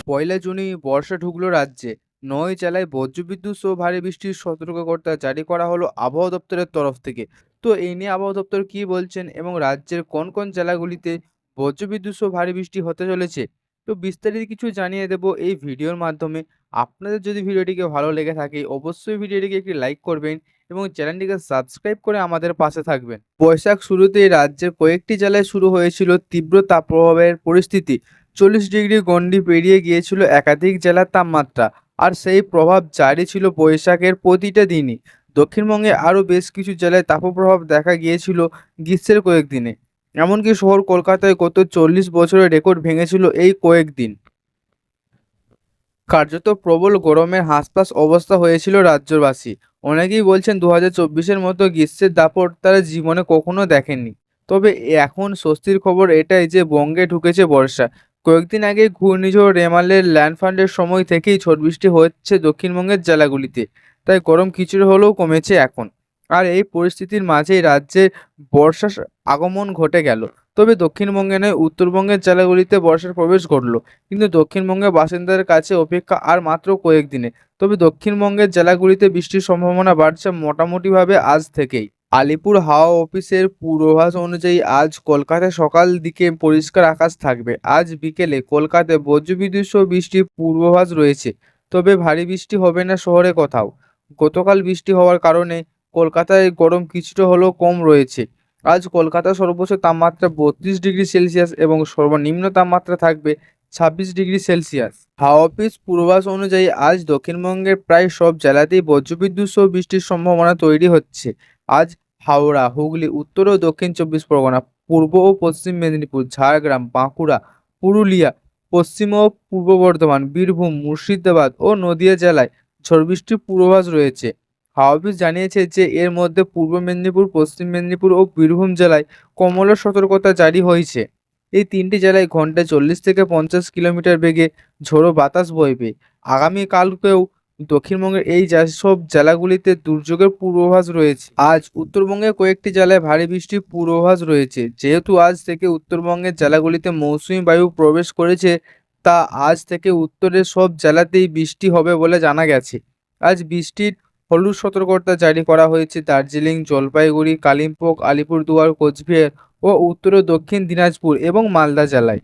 পয়লা জুনই বর্ষা ঢুকলো রাজ্যে। ৯ জেলায় বজ্রবিদ্যুৎ সহ ভারী বৃষ্টির সতর্কবার্তা জারি করা হলো আবহাওয়া দপ্তরের তরফ থেকে। তো এই নিয়ে আবহাওয়া দপ্তর কি বলছেন এবং রাজ্যের কোন কোন জেলাগুলিতে বজ্রবিদ্যুৎ সহ ভারী বৃষ্টি হতে চলেছে, তো বিস্তারিত কিছু জানিয়ে দেব এই ভিডিওর মাধ্যমে। আপনাদের যদি ভিডিওটিকে ভালো লেগে থাকে অবশ্যই ভিডিওটিকে একটি লাইক করবেন এবং চ্যানেলটিকে সাবস্ক্রাইব করে আমাদের পাশে থাকবেন। বৈশাখ শুরুতেই রাজ্যের কয়েকটি জেলায় শুরু হয়েছিল তীব্র তাপপ্রবাহের পরিস্থিতি। 40 ডিগ্রি গণ্ডি পেরিয়ে গিয়েছিল একাধিক জেলার তাপমাত্রা। আর সেই প্রভাব জারি ছিল বৈশাখের প্রতিটা দিনই। দক্ষিণবঙ্গে আরও বেশ কিছু জেলায় তাপপ্রভাব দেখা গিয়েছিল গ্রীষ্মের কয়েকদিনে। এমনকি শহর কলকাতায় গত 40 বছরের রেকর্ড ভেঙেছিল এই কয়েকদিন। কার্যত প্রবল গরমে হাঁসফাঁস অবস্থা হয়েছিল রাজ্যবাসী। অনেকেই বলছেন 2024-এর মতো গ্রীষ্মের দাপট তারা জীবনে কখনো দেখেননি। তবে এখন স্বস্তির খবর এটাই যে বঙ্গে ঢুকেছে বর্ষা। কয়েকদিন আগে ঘূর্ণিঝড় রেমালের ল্যান্ডফান্ডের সময় থেকেই ঝড় বৃষ্টি হচ্ছে দক্ষিণবঙ্গের জেলাগুলিতে। তাই গরম কিছুটা হলেও কমেছে এখন। আর এই পরিস্থিতির মাঝেই রাজ্যে বর্ষার আগমন ঘটে গেল। তবে দক্ষিণবঙ্গে নয়, উত্তরবঙ্গের জেলাগুলিতে বর্ষার প্রবেশ ঘটলো। কিন্তু দক্ষিণবঙ্গের বাসিন্দাদের কাছে অপেক্ষা আর মাত্র কয়েকদিনে। তবে দক্ষিণবঙ্গের জেলাগুলিতে বৃষ্টির সম্ভাবনা বাড়ছে মোটামুটিভাবে আজ থেকেই। আলিপুর হাওয়া অফিসের পূর্বাভাস অনুযায়ী আজ কলকাতায় সকাল দিকে পরিষ্কার আকাশ থাকবে। আজ বিকেলে কলকাতায় বজ্রবিদ্যুৎ সহ বৃষ্টির পূর্বাভাস রয়েছে। তবে ভারী বৃষ্টি হবে না শহরে কোথাও। গতকাল বৃষ্টি হওয়ার কারণে কলকাতায় গরম কিছুটা হলেও কম রয়েছে। আজ কলকাতার সর্বোচ্চ তাপমাত্রা 32 ডিগ্রি সেলসিয়াস এবং সর্বনিম্ন তাপমাত্রা থাকবে 26 ডিগ্রি সেলসিয়াস। হাওয়া অফিস পূর্বাভাস অনুযায়ী আজ দক্ষিণবঙ্গের প্রায় সব জেলাতেই বজ্রবিদ্যুৎ সহ বৃষ্টির সম্ভাবনা তৈরি হচ্ছে। আজ হাওড়া, হুগলি, উত্তর ও দক্ষিণ 24 পরগনা, পূর্ব ও পশ্চিম মেদিনীপুর, ঝাড়গ্রাম, বাঁকুড়া, পুরুলিয়া, পশ্চিম ও পূর্ব বর্ধমান, বীরভূম, মুর্শিদাবাদ ও নদিয়া জেলায় ঝড় বৃষ্টির পূর্বাভাস রয়েছে। হাওয়া অফিস জানিয়েছে যে এর মধ্যে পূর্ব মেদিনীপুর, পশ্চিম মেদিনীপুর ও বীরভূম জেলায় কমলা সতর্কতা জারি হয়েছে। এই তিনটি জেলায় ঘন্টায় 40 থেকে 50 কিলোমিটার বেগে ঝোড়ো বাতাস বইবে। আগামীকালকেও দক্ষিণবঙ্গের এই সব জেলাগুলিতে দুর্যোগের পূর্বাভাস রয়েছে। আজ উত্তরবঙ্গের কয়েকটি জেলায় ভারী বৃষ্টির পূর্বাভাস রয়েছে। যেহেতু আজ থেকে উত্তরবঙ্গের জেলাগুলিতে মৌসুমী বায়ু প্রবেশ করেছে, তা আজ থেকে উত্তরের সব জেলাতেই বৃষ্টি হবে বলে জানা গেছে। আজ বৃষ্টির হলুদ সতর্কতা জারি করা হয়েছে দার্জিলিং, জলপাইগুড়ি, কালিম্পং, আলিপুরদুয়ার, কোচবিহার ও উত্তর ও দক্ষিণ দিনাজপুর এবং মালদা জেলায়।